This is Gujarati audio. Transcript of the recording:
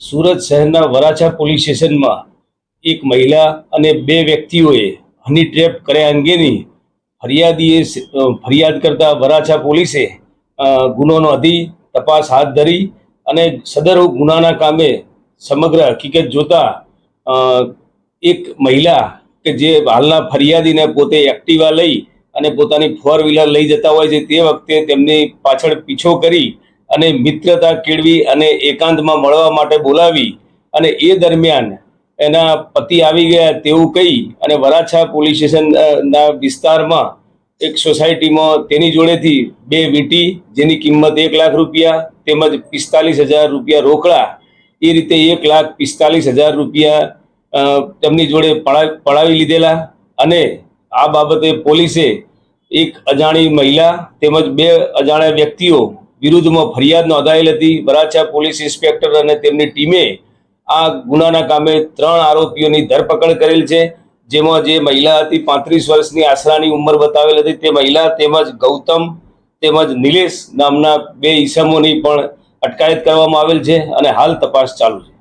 સુરત શહેરના વરાછા પોલીસ સ્ટેશનમાં એક મહિલા અને બે વ્યક્તિઓએ હની ટ્રેપ કર્યા અંગેની ફરિયાદ કરતા વરાછા પોલીસે ગુનો નોંધી તપાસ હાથ ધરી અને સદર ગુનાના કામે સમગ્ર હકીકત જોતા એક મહિલા કે જે હાલના ફરિયાદીને પોતે એક્ટિવા લઈ અને પોતાની 4 વ્હીલર લઈ જતા હોય છે, તે વખતે તેમની પાછળ પીછો કરી અને મિત્રતા કેળવી અને એકાંતમાં મળવા માટે બોલાવી અને એ દરમિયાન એના પતિ આવી ગયા તેવું કહી અને વરાછા પોલીસ સ્ટેશનના વિસ્તારમાં એક સોસાયટીમાં તેની જોડેથી 2 વીંટી જેની કિંમત 1 લાખ રૂપિયા તેમજ 45,000 રૂપિયા રોકડા, એ રીતે 1,45,000 રૂપિયા તેમની જોડે પડાવી લીધેલા. અને આ બાબતે પોલીસે એક અજાણી મહિલા તેમજ 2 અજાણ્યા વ્યક્તિઓ વિરુદ્ધમાં ફરિયાદ નોંધાયેલ હતી. વરાછા પોલીસ ઇન્સ્પેક્ટર અને તેમની ટીમે આ ગુનાના કામે 3 આરોપીઓની ધરપકડ કરેલ છે, જેમાં જે મહિલા હતી 35 વર્ષની આશરાની ઉંમર બતાવેલ હતી તે મહિલા તેમજ ગૌતમ તેમજ નિલેશ નામના 2 ઈસમોની પણ અટકાયત કરવામાં આવેલ છે અને હાલ તપાસ ચાલુ છે.